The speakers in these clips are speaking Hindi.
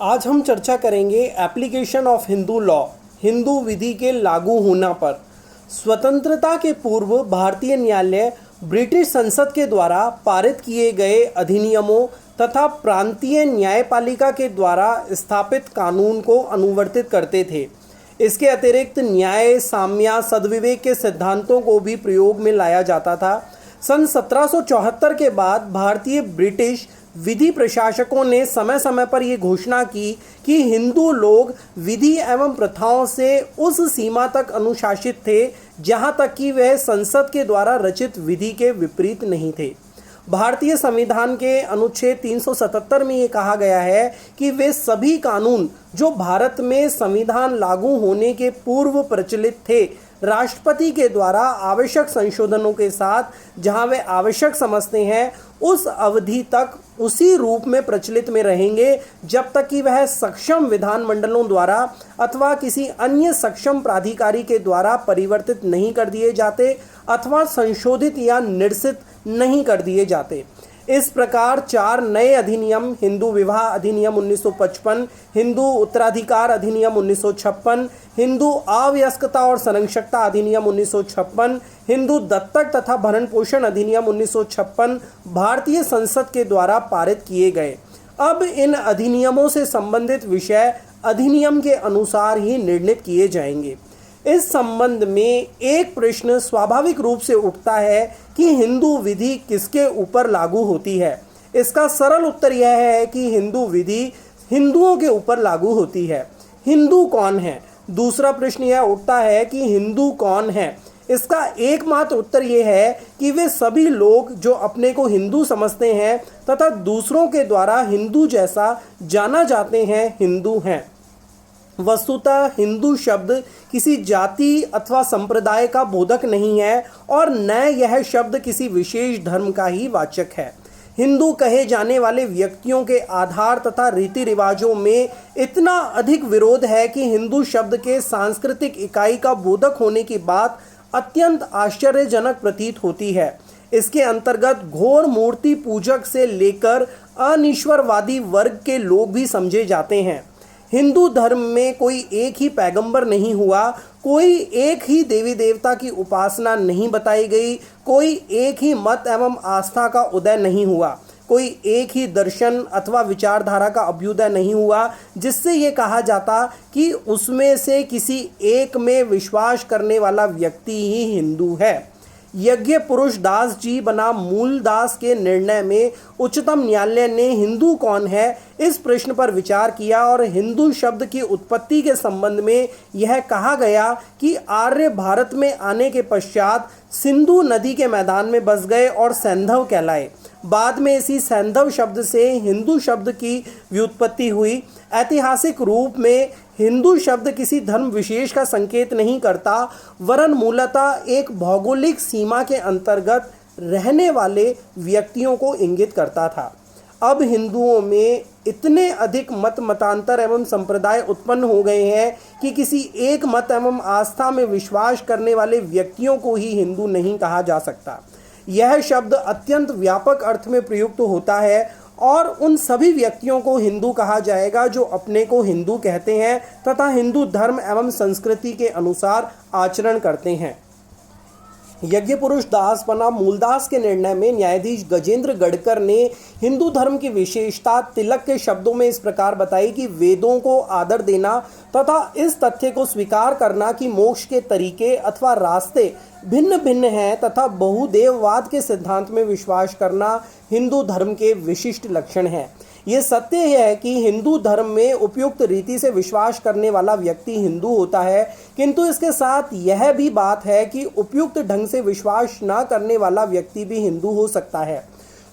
आज हम चर्चा करेंगे application of Hindu law, Hindu विधि के लागू होना पर। स्वतंत्रता के पूर्व भारतीय न्यायालय ब्रिटिश संसद के द्वारा पारित किए गए अधिनियमों तथा प्रांतीय न्यायपालिका के द्वारा स्थापित कानून को अनुवर्तित करते थे। इसके अतिरिक्त न्याय, साम्य, सद्विवेक के सिद्धांतों को भी प्रयोग में लाया जाता था। सन 1774 के बाद भारतीय ब्रिटिश विधि प्रशासकों ने समय समय पर यह घोषणा की कि हिंदू लोग विधि एवं प्रथाओं से उस सीमा तक अनुशासित थे जहां तक कि वह संसद के द्वारा रचित विधि के विपरीत नहीं थे। भारतीय संविधान के अनुच्छेद 377 में ये कहा गया है कि वे सभी कानून जो भारत में संविधान लागू होने के पूर्व प्रचलित थे, राष्ट्रपति के द्वारा आवश्यक संशोधनों के साथ जहां वे आवश्यक समझते हैं उस अवधि तक उसी रूप में प्रचलित में रहेंगे जब तक कि वह सक्षम विधानमंडलों द्वारा अथवा किसी अन्य सक्षम प्राधिकारी के द्वारा परिवर्तित नहीं कर दिए जाते अथवा संशोधित या निरसित नहीं कर दिए जाते। इस प्रकार 4 नए अधिनियम, हिंदू विवाह अधिनियम 1955, हिंदू उत्तराधिकार अधिनियम 1956, हिंदू अवयस्कता और संरक्षकता अधिनियम 1956, हिंदू दत्तक तथा भरण पोषण अधिनियम 1956 भारतीय संसद के द्वारा पारित किए गए। अब इन अधिनियमों से संबंधित विषय अधिनियम के अनुसार ही निर्णित किए जाएंगे। इस संबंध में एक प्रश्न स्वाभाविक रूप से उठता है कि हिंदू विधि किसके ऊपर लागू होती है। इसका सरल उत्तर यह है कि हिंदू विधि हिंदुओं के ऊपर लागू होती है। हिंदू कौन है? दूसरा प्रश्न यह उठता है कि हिंदू कौन है। इसका एकमात्र उत्तर यह है कि वे सभी लोग जो अपने को हिंदू समझते हैं तथा दूसरों के द्वारा हिंदू जैसा जाना जाते हैं, हिंदू हैं। वस्तुतः हिंदू शब्द किसी जाति अथवा संप्रदाय का बोधक नहीं है और न यह शब्द किसी विशेष धर्म का ही वाचक है। हिंदू कहे जाने वाले व्यक्तियों के आधार तथा रीति रिवाजों में इतना अधिक विरोध है कि हिंदू शब्द के सांस्कृतिक इकाई का बोधक होने की बात अत्यंत आश्चर्यजनक प्रतीत होती है। इसके अंतर्गत घोर मूर्ति पूजक से लेकर अनिश्वरवादी वर्ग के लोग भी समझे जाते हैं। हिंदू धर्म में कोई एक ही पैगंबर नहीं हुआ, कोई एक ही देवी देवता की उपासना नहीं बताई गई, कोई एक ही मत एवं आस्था का उदय नहीं हुआ, कोई एक ही दर्शन अथवा विचारधारा का अभ्युदय नहीं हुआ जिससे ये कहा जाता कि उसमें से किसी एक में विश्वास करने वाला व्यक्ति ही हिंदू है। यज्ञ पुरुष दास जी बना मूल दास के निर्णय में उच्चतम न्यायालय ने हिंदू कौन है इस प्रश्न पर विचार किया और हिंदू शब्द की उत्पत्ति के संबंध में यह कहा गया कि आर्य भारत में आने के पश्चात सिंधु नदी के मैदान में बस गए और सैंधव कहलाए। बाद में इसी सैंधव शब्द से हिंदू शब्द की व्युत्पत्ति हुई। ऐतिहासिक रूप में हिंदू शब्द किसी धर्म विशेष का संकेत नहीं करता, वरन मूलतः एक भौगोलिक सीमा के अंतर्गत रहने वाले व्यक्तियों को इंगित करता था। अब हिंदुओं में इतने अधिक मतांतर एवं संप्रदाय उत्पन्न हो गए हैं कि किसी एक मत एवं आस्था में विश्वास करने वाले व्यक्तियों को ही हिंदू नहीं कहा जा सकता। यह शब्द अत्यंत व्यापक अर्थ में प्रयुक्त होता है और उन सभी व्यक्तियों को हिंदू कहा जाएगा जो अपने को हिंदू कहते हैं तथा हिंदू धर्म एवं संस्कृति के अनुसार आचरण करते हैं। यज्ञ पुरुष दास बना मूलदास के निर्णय में न्यायाधीश गजेंद्र गढ़कर ने हिंदू धर्म की विशेषता तिलक के शब्दों में इस प्रकार बताई कि वेदों को आदर देना तथा इस तथ्य को स्वीकार करना कि मोक्ष के तरीके अथवा रास्ते भिन्न भिन्न हैं तथा बहुदेववाद के सिद्धांत में विश्वास करना हिंदू धर्म के विशिष्ट लक्षण हैं। ये सत्य है कि हिंदू धर्म में उपयुक्त रीति से विश्वास करने वाला व्यक्ति हिंदू होता है, किंतु इसके साथ यह भी बात है कि उपयुक्त ढंग से विश्वास न करने वाला व्यक्ति भी हिंदू हो सकता है।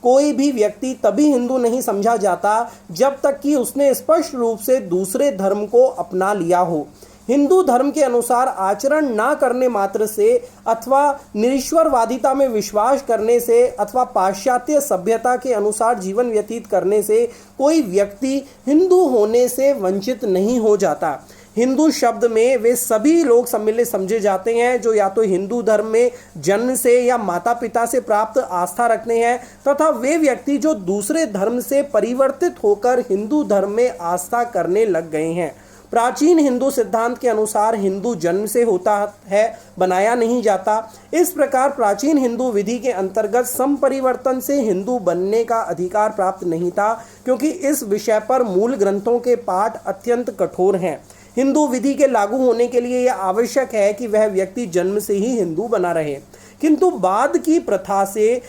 कोई भी व्यक्ति तभी हिंदू नहीं समझा जाता जब तक कि उसने स्पष्ट रूप से दूसरे धर्म को अपना लिया हो। हिंदू धर्म के अनुसार आचरण ना करने मात्र से अथवा निरीश्वरवादिता में विश्वास करने से अथवा पाश्चात्य सभ्यता के अनुसार जीवन व्यतीत करने से कोई व्यक्ति हिंदू होने से वंचित नहीं हो जाता। हिंदू शब्द में वे सभी लोग सम्मिलित समझे जाते हैं जो या तो हिंदू धर्म में जन्म से या माता पिता से प्राप्त आस्था रखते हैं, तथा वे व्यक्ति जो दूसरे धर्म से परिवर्तित होकर हिंदू धर्म में आस्था करने लग गए हैं। प्राचीन हिंदू सिद्धांत के अनुसार हिंदू जन्म से होता है, बनाया नहीं जाता। इस प्रकार प्राचीन हिंदू विधि के अंतर्गत संपरिवर्तन से हिंदू बनने का अधिकार प्राप्त नहीं था, क्योंकि इस विषय पर मूल ग्रंथों के पाठ अत्यंत कठोर हैं। हिंदू विधि के लागू होने के लिए यह आवश्यक है कि वह व्यक्ति जन्म से ही हिंदू बना रहे, किंतु बाद की प्रथा से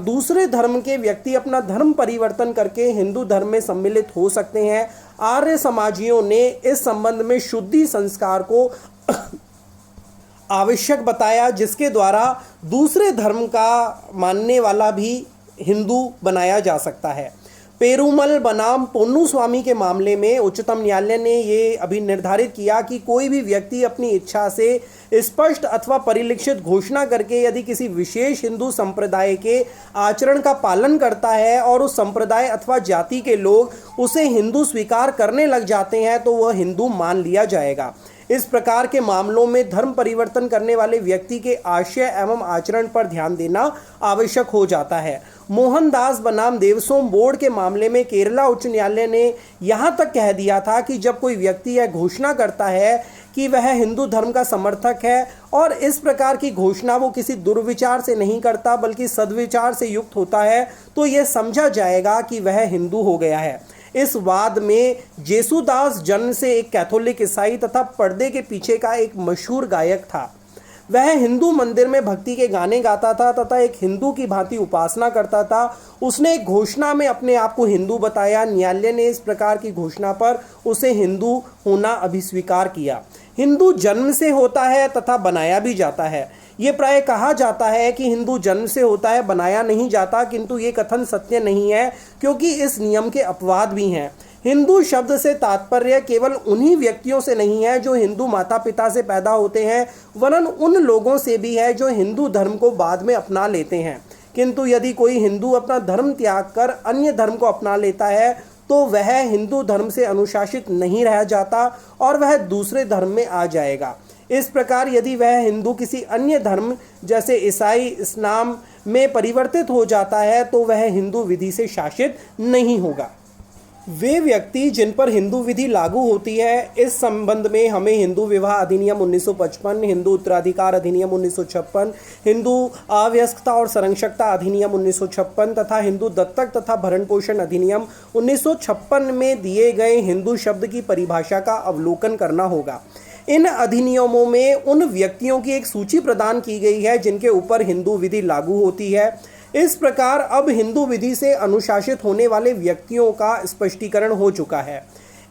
दूसरे धर्म के व्यक्ति अपना धर्म परिवर्तन करके हिंदू धर्म में सम्मिलित हो सकते हैं। आर्य समाजियों ने इस संबंध में शुद्धि संस्कार को आवश्यक बताया, जिसके द्वारा दूसरे धर्म का मानने वाला भी हिंदू बनाया जा सकता है। पेरुमल बनाम पोन्नुस्वामी के मामले में उच्चतम न्यायालय ने ये अभी निर्धारित किया कि कोई भी व्यक्ति अपनी इच्छा से स्पष्ट अथवा परिलक्षित घोषणा करके यदि किसी विशेष हिंदू संप्रदाय के आचरण का पालन करता है और उस संप्रदाय अथवा जाति के लोग उसे हिंदू स्वीकार करने लग जाते हैं तो वह हिंदू मान लिया जाएगा। इस प्रकार के मामलों में धर्म परिवर्तन करने वाले व्यक्ति के आशय एवं आचरण पर ध्यान देना आवश्यक हो जाता है। मोहनदास बनाम देवसोम बोर्ड के मामले में केरला उच्च न्यायालय ने यहाँ तक कह दिया था कि जब कोई व्यक्ति यह घोषणा करता है कि वह हिंदू धर्म का समर्थक है और इस प्रकार की घोषणा वो किसी दुर्विचार से नहीं करता बल्कि सद्विचार से युक्त होता है, तो यह समझा जाएगा कि वह हिंदू हो गया है। इस वाद में जेसुदास जन्म से एक कैथोलिक ईसाई तथा पर्दे के पीछे का एक मशहूर गायक था। वह हिंदू मंदिर में भक्ति के गाने गाता था तथा एक हिंदू की भांति उपासना करता था। उसने एक घोषणा में अपने आप को हिंदू बताया। न्यायालय ने इस प्रकार की घोषणा पर उसे हिंदू होना अभिस्वीकार किया। हिंदू जन्म से होता है तथा बनाया भी जाता है। ये प्राय कहा जाता है कि हिंदू जन्म से होता है, बनाया नहीं जाता, किंतु ये कथन सत्य नहीं है, क्योंकि इस नियम के अपवाद भी हैं। हिंदू शब्द से तात्पर्य केवल उन्हीं व्यक्तियों से नहीं है जो हिंदू माता पिता से पैदा होते हैं, वरन उन लोगों से भी है जो हिंदू धर्म को बाद में अपना लेते हैं। किंतु यदि कोई हिंदू अपना धर्म त्याग कर अन्य धर्म को अपना लेता है तो वह हिंदू धर्म से अनुशासित नहीं रह जाता और वह दूसरे धर्म में आ जाएगा। इस प्रकार यदि वह हिंदू किसी अन्य धर्म जैसे ईसाई, इस्लाम में परिवर्तित हो जाता है तो वह हिंदू विधि से शासित नहीं होगा। वे व्यक्ति जिन पर हिंदू विधि लागू होती है, इस संबंध में हमें हिंदू विवाह अधिनियम 1955, हिंदू उत्तराधिकार अधिनियम 1956, हिंदू अवयस्कता और संरक्षकता अधिनियम 1956 तथा हिंदू दत्तक तथा भरण पोषण अधिनियम 1956 में दिए गए हिंदू शब्द की परिभाषा का अवलोकन करना होगा। इन अधिनियमों में उन व्यक्तियों की एक सूची प्रदान की गई है जिनके ऊपर हिंदू विधि लागू होती है। इस प्रकार अब हिंदू विधि से अनुशासित होने वाले व्यक्तियों का स्पष्टीकरण हो चुका है।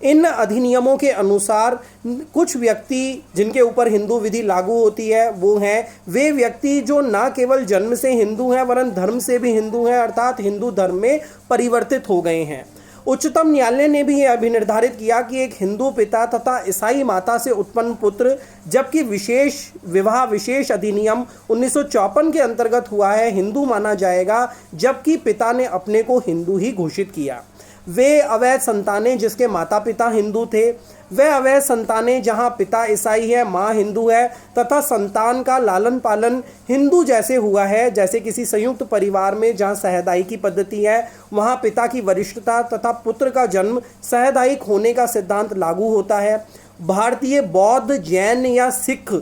इन अधिनियमों के अनुसार कुछ व्यक्ति जिनके ऊपर हिंदू विधि लागू होती है वो हैं वे व्यक्ति जो न केवल जन्म से हिंदू हैं वरन धर्म से भी हिंदू हैं, अर्थात हिंदू धर्म में परिवर्तित हो गए हैं। उच्चतम न्यायालय ने भी यह अभिनिर्धारित किया कि एक हिंदू पिता तथा ईसाई माता से उत्पन्न पुत्र, जबकि विशेष अधिनियम 1954 के अंतर्गत हुआ है, हिंदू माना जाएगा, जबकि पिता ने अपने को हिंदू ही घोषित किया। वे अवैध संतानें जिसके माता पिता हिंदू थे, वे अवैध संतानें जहां पिता ईसाई है, माँ हिंदू है तथा संतान का लालन पालन हिंदू जैसे हुआ है, जैसे किसी संयुक्त परिवार में जहां सहदाई की पद्धति है वहां पिता की वरिष्ठता तथा पुत्र का जन्म सहदायिक होने का सिद्धांत लागू होता है। भारतीय बौद्ध, जैन या सिख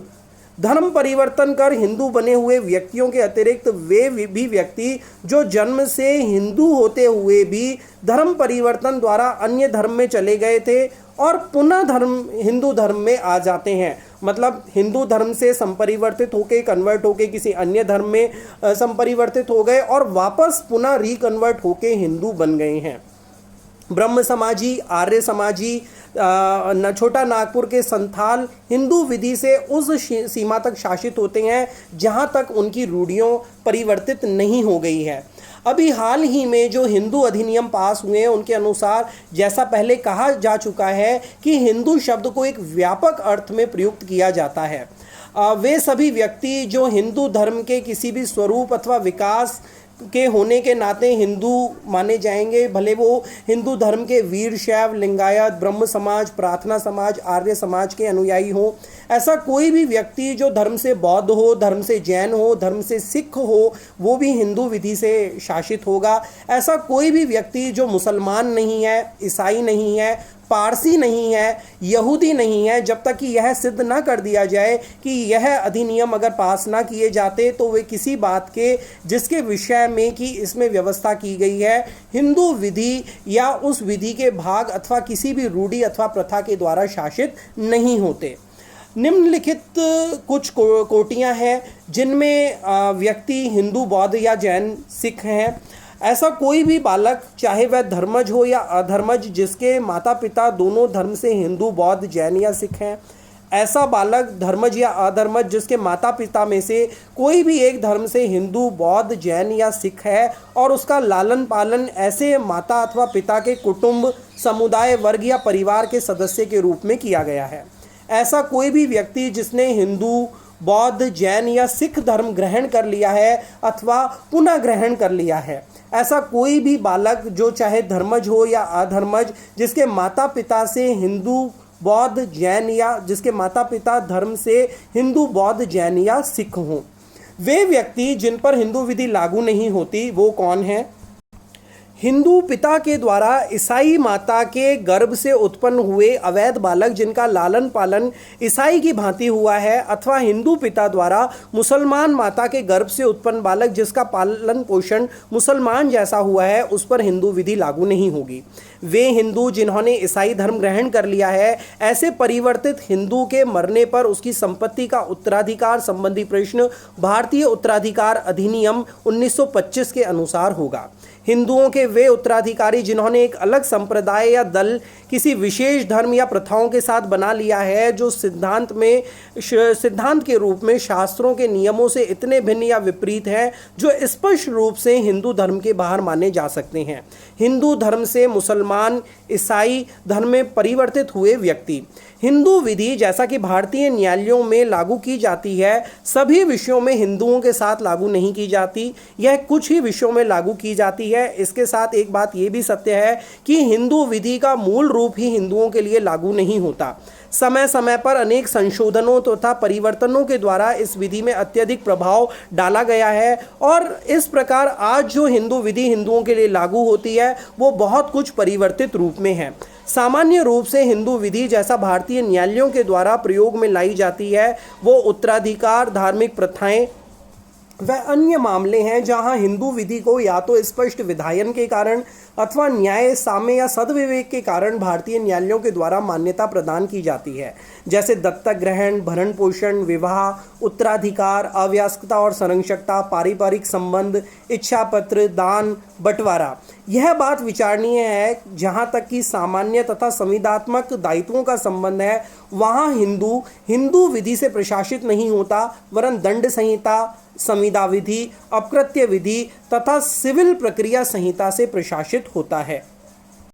धर्म परिवर्तन कर हिंदू बने हुए व्यक्तियों के अतिरिक्त वे भी व्यक्ति जो जन्म से हिंदू होते हुए भी धर्म परिवर्तन द्वारा अन्य धर्म में चले गए थे और पुनः हिंदू धर्म में आ जाते हैं, मतलब हिंदू धर्म से संपरिवर्तित होके कन्वर्ट होके किसी अन्य धर्म में संपरिवर्तित हो गए और वापस पुनः रिकन्वर्ट होके हिंदू बन गए हैं। ब्रह्म समाजी, आर्य समाजी, छोटा नागपुर के संथाल हिंदू विधि से उस सीमा तक शासित होते हैं जहां तक उनकी रूढ़ियों परिवर्तित नहीं हो गई है। अभी हाल ही में जो हिंदू अधिनियम पास हुए हैं उनके अनुसार जैसा पहले कहा जा चुका है कि हिंदू शब्द को एक व्यापक अर्थ में प्रयुक्त किया जाता है। वे सभी व्यक्ति जो हिंदू धर्म के किसी भी स्वरूप अथवा विकास के होने के नाते हिंदू माने जाएंगे, भले वो हिंदू धर्म के वीर शैव, लिंगायत, ब्रह्म समाज, प्रार्थना समाज, आर्य समाज के अनुयायी हो। ऐसा कोई भी व्यक्ति जो धर्म से बौद्ध हो, धर्म से जैन हो, धर्म से सिख हो, वो भी हिंदू विधि से शासित होगा। ऐसा कोई भी व्यक्ति जो मुसलमान नहीं है, ईसाई नहीं है, पारसी नहीं है, यहूदी नहीं है, जब तक कि यह सिद्ध ना कर दिया जाए कि यह अधिनियम अगर पास ना किए जाते तो वे किसी बात के जिसके विषय में कि इसमें व्यवस्था की गई है हिंदू विधि या उस विधि के भाग अथवा किसी भी रूढ़ि अथवा प्रथा के द्वारा शासित नहीं होते। निम्नलिखित कुछ कोटियां हैं जिनमें व्यक्ति हिंदू, बौद्ध या जैन, सिख हैं। ऐसा कोई भी बालक, चाहे वह धर्मज हो या अधर्मज, जिसके माता पिता दोनों धर्म से हिंदू, बौद्ध, जैन या सिख हैं। ऐसा बालक धर्मज या अधर्मज जिसके माता पिता में से कोई भी एक धर्म से हिंदू, बौद्ध, जैन या सिख है और उसका लालन पालन ऐसे माता अथवा पिता के कुटुंब, समुदाय, वर्ग या परिवार के सदस्य के रूप में किया गया है। ऐसा कोई भी व्यक्ति जिसने हिंदू, बौद्ध, जैन या सिख धर्म ग्रहण कर लिया है अथवा पुनः ग्रहण कर लिया है। ऐसा कोई भी बालक जो चाहे धर्मज हो या अधर्मज, जिसके माता पिता से हिंदू, बौद्ध, जैन या जिसके माता पिता धर्म से हिंदू, बौद्ध, जैन या सिख हों। वे व्यक्ति जिन पर हिंदू विधि लागू नहीं होती वो कौन है? हिंदू पिता के द्वारा ईसाई माता के गर्भ से उत्पन्न हुए अवैध बालक जिनका लालन पालन ईसाई की भांति हुआ है, अथवा हिंदू पिता द्वारा मुसलमान माता के गर्भ से उत्पन्न बालक जिसका पालन पोषण मुसलमान जैसा हुआ है, उस पर हिंदू विधि लागू नहीं होगी। वे हिंदू जिन्होंने ईसाई धर्म ग्रहण कर लिया है, ऐसे परिवर्तित हिंदू के मरने पर उसकी संपत्ति का उत्तराधिकार संबंधी प्रश्न भारतीय उत्तराधिकार अधिनियम 1925 के अनुसार होगा। हिंदुओं के वे उत्तराधिकारी जिन्होंने एक अलग संप्रदाय या दल किसी विशेष धर्म या प्रथाओं के साथ बना लिया है जो सिद्धांत के रूप में शास्त्रों के नियमों से इतने भिन्न या विपरीत हैं जो स्पष्ट रूप से हिंदू धर्म के बाहर माने जा सकते हैं। हिंदू धर्म से मुसलमान, ईसाई धर्म में परिवर्तित हुए व्यक्ति। हिंदू विधि जैसा कि भारतीय न्यायालयों में लागू की जाती है, सभी विषयों में हिंदुओं के साथ लागू नहीं की जाती, यह कुछ ही विषयों में लागू की जाती है। इसके साथ एक बात यह भी सत्य है कि हिंदू विधि का मूल रूप ही हिंदुओं के लिए लागू नहीं होता। समय समय पर अनेक संशोधनों तथा परिवर्तनों के द्वारा इस विधि में अत्यधिक प्रभाव डाला गया है और इस प्रकार आज जो हिंदू विधि हिंदुओं के लिए लागू होती है वो बहुत कुछ परिवर्तित रूप में है। सामान्य रूप से हिंदू विधि जैसा भारतीय न्यायालयों के द्वारा प्रयोग में लाई जाती है वो उत्तराधिकार, धार्मिक प्रथाएं वह अन्य मामले हैं जहां हिंदू विधि को या तो स्पष्ट विधायन के कारण अथवा न्याय, साम्य या सद्विवेक के कारण भारतीय न्यायालयों के द्वारा मान्यता प्रदान की जाती है, जैसे दत्तक ग्रहण, भरण पोषण, विवाह, उत्तराधिकार, अवयस्कता और संरक्षकता, पारिवारिक संबंध, इच्छा पत्र, दान, बंटवारा। यह बात विचारणीय है जहां तक कि सामान्य तथा संविदात्मक दायित्वों का संबंध है, वहां हिंदू विधि से प्रशासित नहीं होता वरन दंड संहिता, संविदा विधि, अपकृत्य विधि तथा सिविल प्रक्रिया संहिता से प्रशासित होता है।